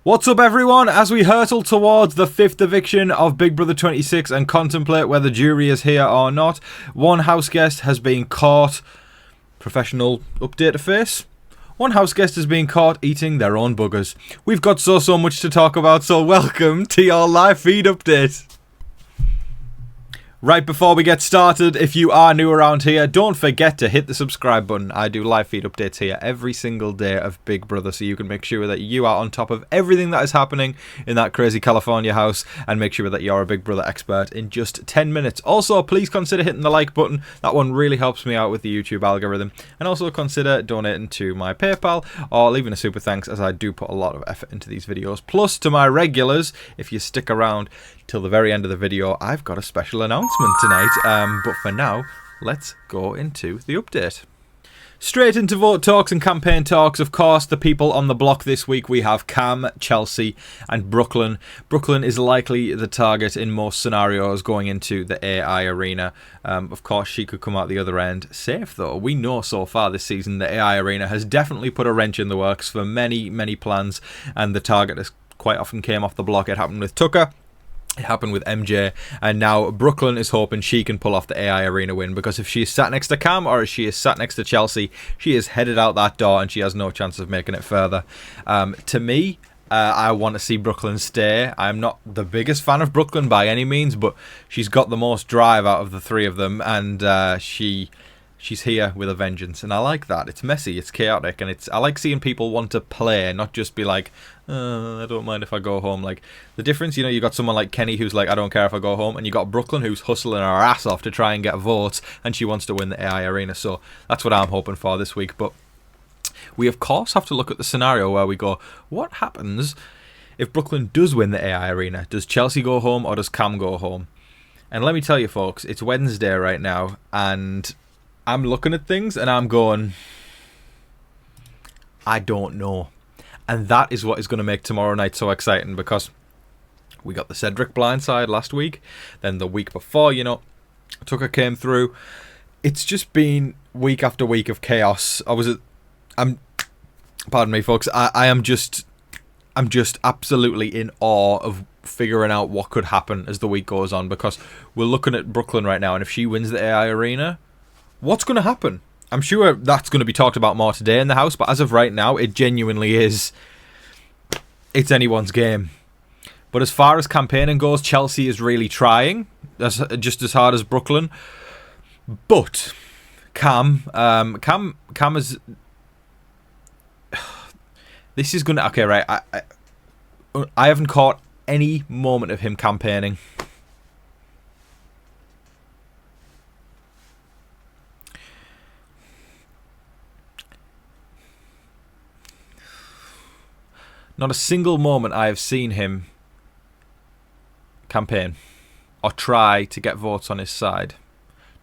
What's up, everyone? As we hurtle towards the 5th eviction of Big Brother 26 and contemplate whether jury is here or not, one house guest has been caught. Professional update to face. One house guest has been caught eating their own buggers. We've got so much to talk about, so welcome to your live feed update. Right before we get started, if you are new around here, don't forget to hit the subscribe button. I do live feed updates here every single day of Big Brother, so you can make sure that you are on top of everything that is happening in that crazy California house, and make sure that you're a Big Brother expert in just 10 minutes. Also, please consider hitting the like button. That one really helps me out with the YouTube algorithm. And also consider donating to my PayPal or leaving a super thanks, as I do put a lot of effort into these videos. Plus, to my regulars, if you stick around till the very end of the video, I've got a special announcement tonight, but for now, let's go into the update. Straight into vote talks and campaign talks. Of course, the people on the block this week, we have Cam, Chelsea and Brooklyn. Brooklyn is likely the target in most scenarios going into the AI arena. Of course, she could come out the other end safe, though. We know so far this season the AI arena has definitely put a wrench in the works for many plans, and the target has quite often came off the block. It happened with Tucker. It happened with MJ, and now Brooklyn is hoping she can pull off the AI arena win, because if she is sat next to Cam or if she is sat next to Chelsea, she is headed out that door and she has no chance of making it further. To me, I want to see Brooklyn stay. I'm not the biggest fan of Brooklyn by any means, but she's got the most drive out of the three of them, and she's here with a vengeance, and I like that. It's messy, it's chaotic, and I like seeing people want to play, not just be like, I don't mind if I go home. Like, the difference, you got someone like Kenny who's like, I don't care if I go home, and you got Brooklyn who's hustling her ass off to try and get votes, and she wants to win the AI arena. So that's what I'm hoping for this week. But we of course have to look at the scenario where we go, what happens if Brooklyn does win the AI arena? Does Chelsea go home or does Cam go home? And let me tell you, folks, it's Wednesday right now, and I'm looking at things and I'm going, I don't know. And that is what is going to make tomorrow night so exciting, because we got the Cedric blindside last week. Then the week before, Tucker came through. It's just been week after week of chaos. Pardon me, folks. I'm just absolutely in awe of figuring out what could happen as the week goes on, because we're looking at Brooklyn right now, and if she wins the AI arena, what's going to happen? I'm sure that's going to be talked about more today in the house, but as of right now, it genuinely is. It's anyone's game. But as far as campaigning goes, Chelsea is really trying, just as hard as Brooklyn. But Cam is. This is going to. Okay, right. I haven't caught any moment of him campaigning. Not a single moment I have seen him campaign or try to get votes on his side.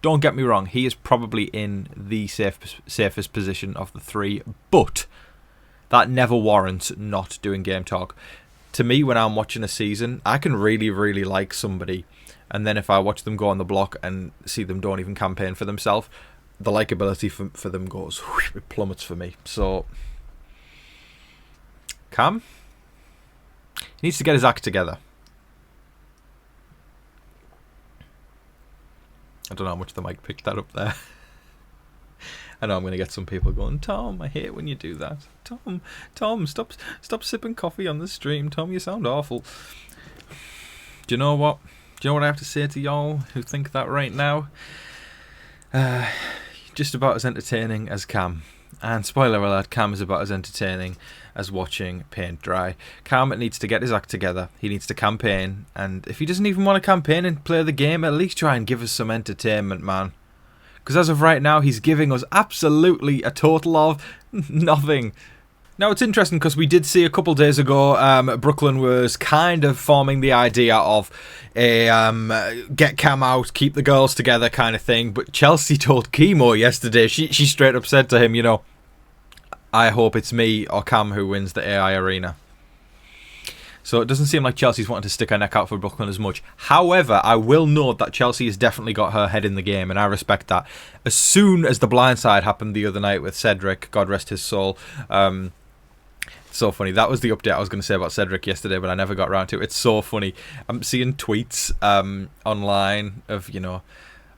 Don't get me wrong, he is probably in the safest position of the three, but that never warrants not doing game talk. To me, when I'm watching a season, I can really like somebody, and then if I watch them go on the block and see them don't even campaign for themselves, the likability for them goes, it plummets for me. So Cam, he needs to get his act together. I don't know how much the mic picked that up there. I know I'm going to get some people going, Tom, I hate when you do that. Tom, stop sipping coffee on the stream. Tom, you sound awful. Do you know what? Do you know what I have to say to y'all who think that right now? Just about as entertaining as Cam. And spoiler alert, Cam is about as entertaining as watching paint dry. Cam needs to get his act together. He needs to campaign. And if he doesn't even want to campaign and play the game, at least try and give us some entertainment, man. Because as of right now, he's giving us absolutely a total of nothing. Now, it's interesting because we did see a couple days ago, Brooklyn was kind of forming the idea of a get Cam out, keep the girls together kind of thing. But Chelsea told Chemo yesterday, she straight up said to him, I hope it's me or Cam who wins the AI arena. So it doesn't seem like Chelsea's wanting to stick her neck out for Brooklyn as much. However, I will note that Chelsea has definitely got her head in the game, and I respect that. As soon as the blindside happened the other night with Cedric, God rest his soul, So funny. That was the update I was going to say about Cedric yesterday, but I never got around to it. It's so funny. I'm seeing tweets online of, you know,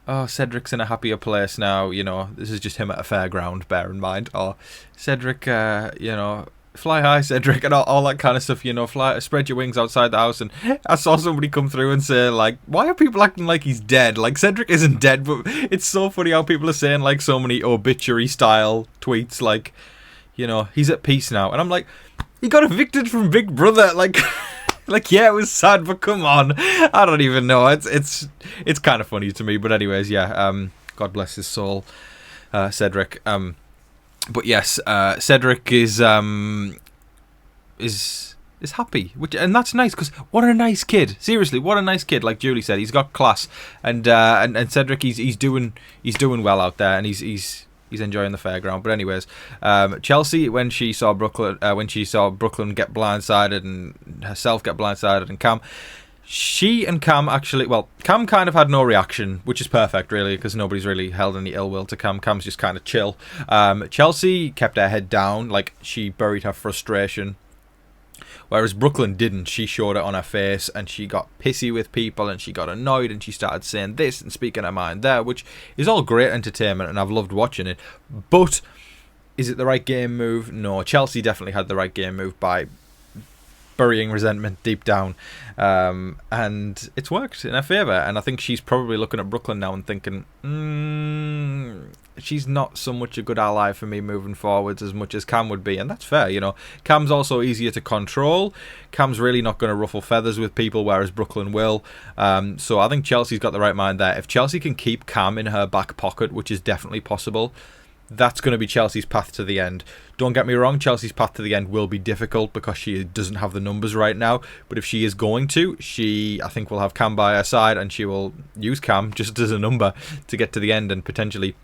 oh, Cedric's in a happier place now. You know, this is just him at a fairground, bear in mind. Or Cedric, you know, fly high, Cedric, and all that kind of stuff. You know, spread your wings outside the house. And I saw somebody come through and say, like, why are people acting like he's dead? Like, Cedric isn't dead, but it's so funny how people are saying, like, so many obituary-style tweets, like, you know, he's at peace now. And I'm like, he got evicted from Big Brother. Like, like, yeah, it was sad, but come on. I don't even know. It's kind of funny to me. But anyways, yeah, God bless his soul, Cedric. But yes, Cedric is happy, and that's nice, because what a nice kid. Seriously, what a nice kid. Like Julie said, he's got class, and Cedric, he's doing well out there, and he's enjoying the fairground. But anyways, Chelsea, when she saw Brooklyn get blindsided and herself get blindsided, and Cam, she and Cam actually, well, Cam kind of had no reaction, which is perfect, really, because nobody's really held any ill will to Cam. Cam's just kind of chill. Chelsea kept her head down, like she buried her frustration, whereas Brooklyn didn't. She showed it on her face, and she got pissy with people, and she got annoyed, and she started saying this and speaking her mind there, which is all great entertainment, and I've loved watching it. But is it the right game move? No. Chelsea definitely had the right game move by burying resentment deep down, and it's worked in her favour. And I think she's probably looking at Brooklyn now and thinking, she's not so much a good ally for me moving forwards as much as Cam would be. And that's fair, you know. Cam's also easier to control. Cam's really not going to ruffle feathers with people, whereas Brooklyn will. So I think Chelsea's got the right mind there. If Chelsea can keep Cam in her back pocket, which is definitely possible, that's going to be Chelsea's path to the end. Don't get me wrong, Chelsea's path to the end will be difficult because she doesn't have the numbers right now. But if she is going to, I think will have Cam by her side, and she will use Cam just as a number to get to the end, and potentially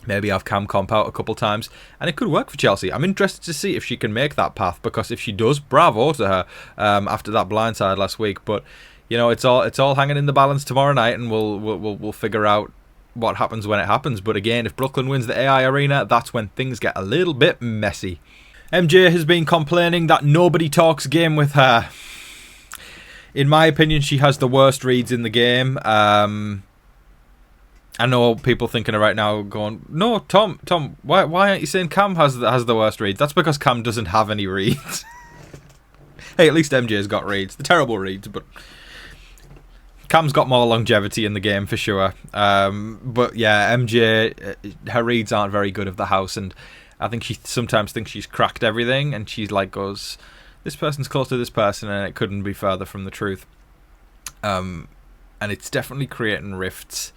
maybe have Cam comp out a couple times. And it could work for Chelsea. I'm interested to see if she can make that path, because if she does, bravo to her after that blindside last week. But, you know, it's all hanging in the balance tomorrow night, and we'll figure out what happens when it happens. But again, if Brooklyn wins the AI arena, that's when things get a little bit messy. MJ has been complaining that nobody talks game with her. In my opinion, she has the worst reads in the game. I know people thinking right now going, no, Tom, why aren't you saying Cam has the worst reads? That's because Cam doesn't have any reads. Hey, at least MJ's got reads. The terrible reads, but Cam's got more longevity in the game for sure. But yeah, MJ, her reads aren't very good of the house, and I think she sometimes thinks she's cracked everything, and she's like goes, this person's close to this person, and it couldn't be further from the truth. And it's definitely creating rifts.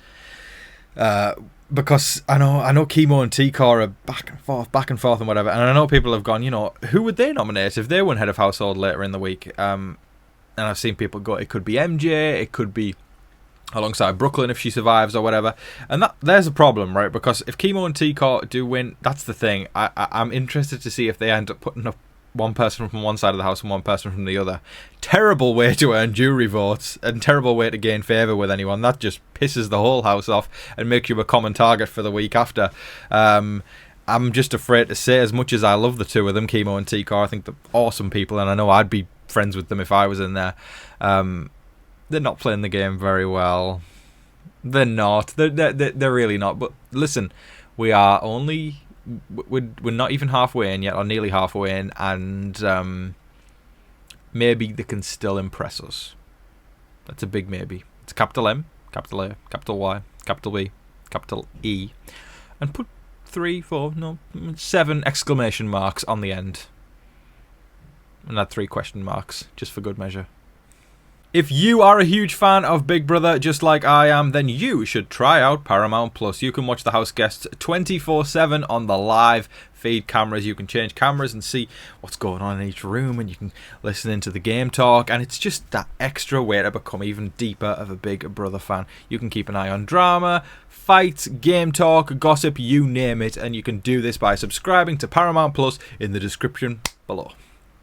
Because I know Chemo and T-Core are back and forth and whatever, and I know people have gone, you know, who would they nominate if they won head of household later in the week? And I've seen people go, it could be MJ, it could be alongside Brooklyn if she survives or whatever. And there's a problem, right? Because if Chemo and T-Core do win, that's the thing. I'm interested to see if they end up putting up one person from one side of the house and one person from the other. Terrible way to earn jury votes, and terrible way to gain favour with anyone. That just pisses the whole house off and makes you a common target for the week after. I'm just afraid to say, as much as I love the two of them, Chemo and T-Core, I think they're awesome people, and I know I'd be friends with them if I was in there. They're not playing the game very well. They're not. They're really not. But listen, we're not even halfway in yet, or nearly halfway in, and maybe they can still impress us. That's a big maybe. It's capital M, capital A, capital Y, capital B, capital E, and put 7 exclamation marks on the end. And add 3 question marks, just for good measure. If you are a huge fan of Big Brother, just like I am, then you should try out Paramount Plus. You can watch the Houseguests 24/7 on the live feed cameras. You can change cameras and see what's going on in each room, and you can listen into the game talk, and it's just that extra way to become even deeper of a Big Brother fan. You can keep an eye on drama, fights, game talk, gossip, you name it, and you can do this by subscribing to Paramount Plus in the description below.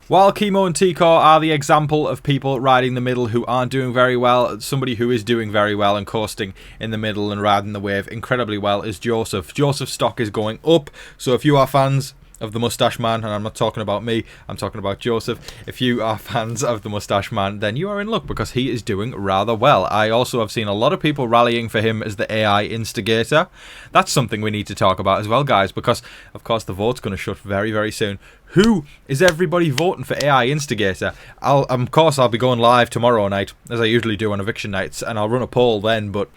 While Chemo and T-Core are the example of people riding the middle who aren't doing very well, somebody who is doing very well and coasting in the middle and riding the wave incredibly well is Joseph. Joseph's stock is going up, so if you are fans of the Mustache Man, and I'm not talking about me, I'm talking about Joseph. If you are fans of the Mustache Man, then you are in luck, because he is doing rather well. I also have seen a lot of people rallying for him as the AI instigator. That's something we need to talk about as well, guys, because of course the vote's going to shut very, very soon. Who is everybody voting for AI instigator? Of course I'll be going live tomorrow night, as I usually do on eviction nights, and I'll run a poll then. But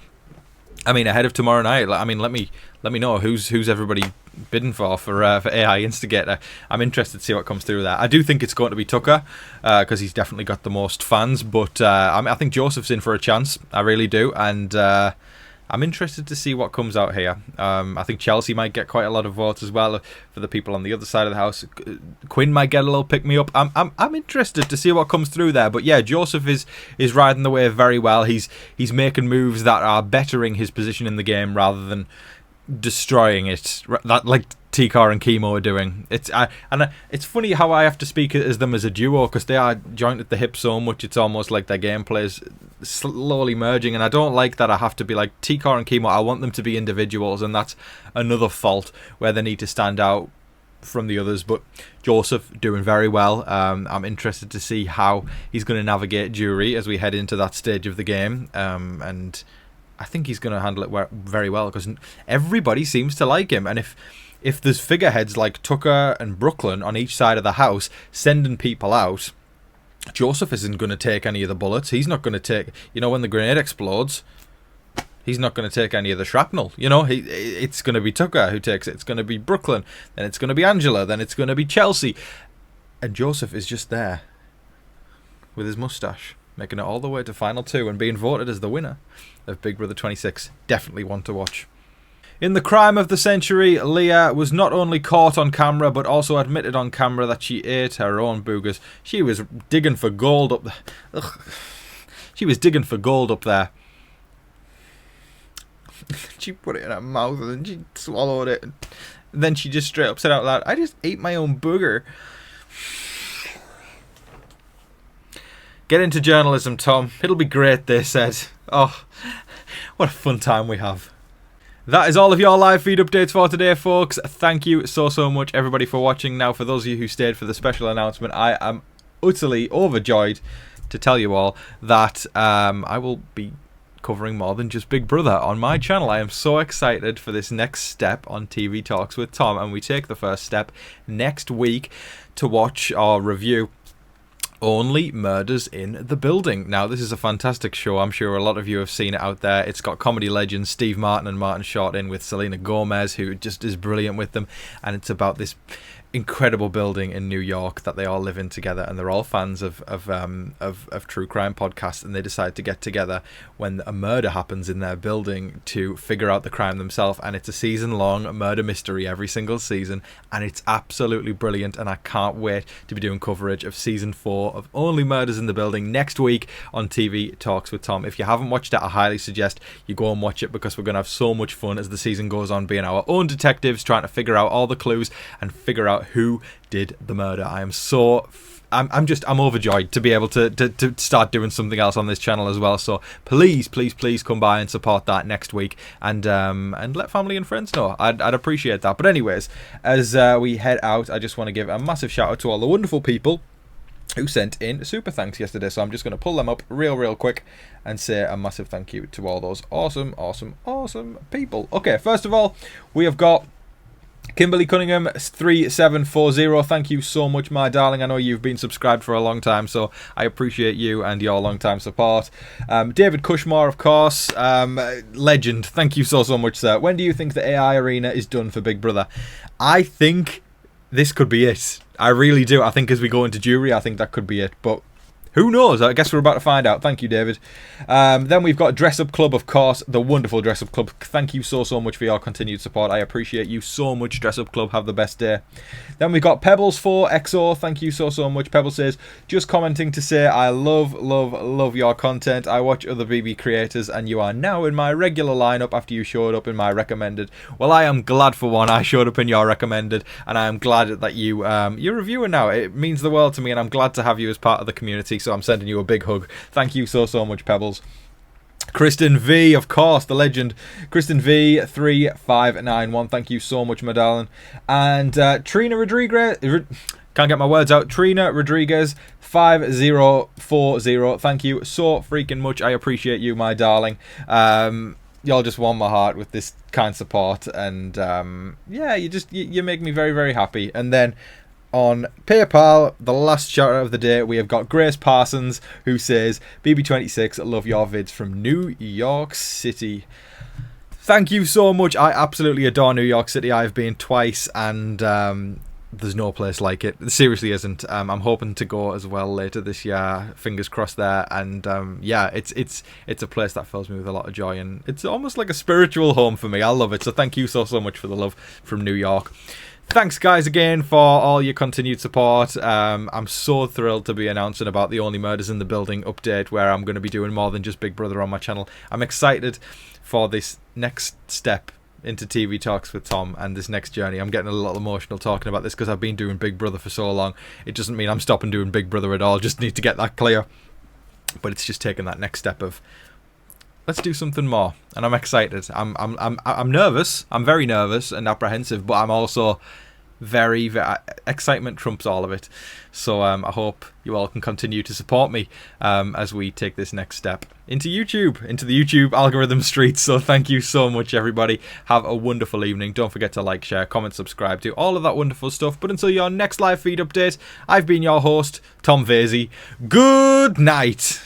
I mean, ahead of tomorrow night, I mean, let me know who's everybody bidding for AI instigator. I'm interested to see what comes through there. I do think it's going to be Tucker, because he's definitely got the most fans, but I think Joseph's in for a chance. I really do, and I'm interested to see what comes out here. I think Chelsea might get quite a lot of votes as well for the people on the other side of the house. Quinn might get a little pick me up. I'm interested to see what comes through there. But yeah, Joseph is riding the wave very well. He's making moves that are bettering his position in the game rather than destroying it, that like T-Car and Chemo are doing. It's funny how I have to speak as them as a duo, because they are joined at the hip so much. It's almost like their gameplay is slowly merging, and I don't like that I have to be like T-Car and Chemo. I want them to be individuals, and that's another fault where they need to stand out from the others. But Joseph doing very well. I'm interested to see how he's going to navigate jury as we head into that stage of the game, and I think he's going to handle it very well, because everybody seems to like him. And if there's figureheads like Tucker and Brooklyn on each side of the house sending people out, Joseph isn't going to take any of the bullets. He's not going to take, when the grenade explodes, he's not going to take any of the shrapnel. It's going to be Tucker who takes it. It's going to be Brooklyn, then it's going to be Angela, then it's going to be Chelsea. And Joseph is just there with his mustache, making it all the way to Final 2 and being voted as the winner of Big Brother 26. Definitely one to watch. In the crime of the century, Leah was not only caught on camera, but also admitted on camera that she ate her own boogers. She was digging for gold up there. Ugh. She was digging for gold up there. She put it in her mouth and then she swallowed it. And then she just straight up said out loud, "I just ate my own booger." Get into journalism, Tom. It'll be great, they said. Oh, what a fun time we have. That is all of your live feed updates for today, folks. Thank you so much, everybody, for watching. Now, for those of you who stayed for the special announcement, I am utterly overjoyed to tell you all that I will be covering more than just Big Brother on my channel. I am so excited for this next step on TV Talks with Tom, and we take the first step next week to watch or review Only Murders in the Building. Now, this is a fantastic show. I'm sure a lot of you have seen it out there. It's got comedy legends Steve Martin and Martin Short in with Selena Gomez, who just is brilliant with them. And it's about this incredible building in New York that they all live in together, and they're all fans of true crime podcasts, and they decide to get together when a murder happens in their building to figure out the crime themselves. And it's a season-long murder mystery every single season, and it's absolutely brilliant, and I can't wait to be doing coverage of season 4 of Only Murders in the Building next week on TV Talks with Tom. If you haven't watched it, I highly suggest you go and watch it, because we're going to have so much fun as the season goes on, being our own detectives, trying to figure out all the clues and figure out who did the murder. I'm overjoyed to be able to start doing something else on this channel as well. So please come by and support that next week, and let family and friends know. I'd appreciate that. But anyways, as we head out, I just want to give a massive shout out to all the wonderful people who sent in super thanks yesterday. So I'm just going to pull them up real quick and say a massive thank you to all those awesome people. Okay, first of all, we have got Kimberly Cunningham 3740. Thank you so much, my darling. I know you've been subscribed for a long time, so I appreciate you and your long time support. David Cushmore, of course, legend. Thank you so much, sir. When do you think the AI arena is done for Big Brother? I think this could be it. I really do. I think as we go into jury, I think that could be it. But who knows? I guess we're about to find out. Thank you, David. Then we've got Dress Up Club, of course, the wonderful Dress Up Club. Thank you so much for your continued support. I appreciate you so much, Dress Up Club. Have the best day. Then we've got Pebbles4XO. Thank you so much. Pebbles says, just commenting to say I love your content. I watch other BB creators, and you are now in my regular lineup after you showed up in my recommended. Well, I am glad for one. I showed up in your recommended, and I am glad that you're reviewing now. It means the world to me, and I'm glad to have you as part of the community. So I'm sending you a big hug. Thank you so much, Pebbles. Kristen V, of course, the legend. Kristen V 3591. Thank you so much, my darling. And Trina Rodriguez. Can't get my words out. Trina Rodriguez 5040. Thank you so freaking much. I appreciate you, my darling. Y'all just warm my heart with this kind support, and yeah, you make me very, very happy. And then on PayPal, the last shout out of the day, we have got Grace Parsons, who says, BB26, love your vids from New York City. Thank you so much. I absolutely adore New York City. I've been twice, and there's no place like it. There seriously isn't. I'm hoping to go as well later this year. Fingers crossed there. And yeah, it's a place that fills me with a lot of joy, and it's almost like a spiritual home for me. I love it. So thank you so much for the love from New York. Thanks, guys, again for all your continued support. I'm so thrilled to be announcing about the Only Murders in the Building update, where I'm going to be doing more than just Big Brother on my channel. I'm excited for this next step into TV talks with Tom and this next journey. I'm getting a little emotional talking about this because I've been doing Big Brother for so long. It doesn't mean I'm stopping doing Big Brother at all. Just need to get that clear. But it's just taking that next step of, let's do something more, and I'm excited. I'm nervous. I'm very nervous and apprehensive, but I'm also very excitement trumps all of it. So I hope you all can continue to support me as we take this next step into YouTube, into the YouTube algorithm streets. So thank you so much, everybody. Have a wonderful evening. Don't forget to like, share, comment, subscribe, do all of that wonderful stuff. But until your next live feed update, I've been your host, Tom Vasey. Good night.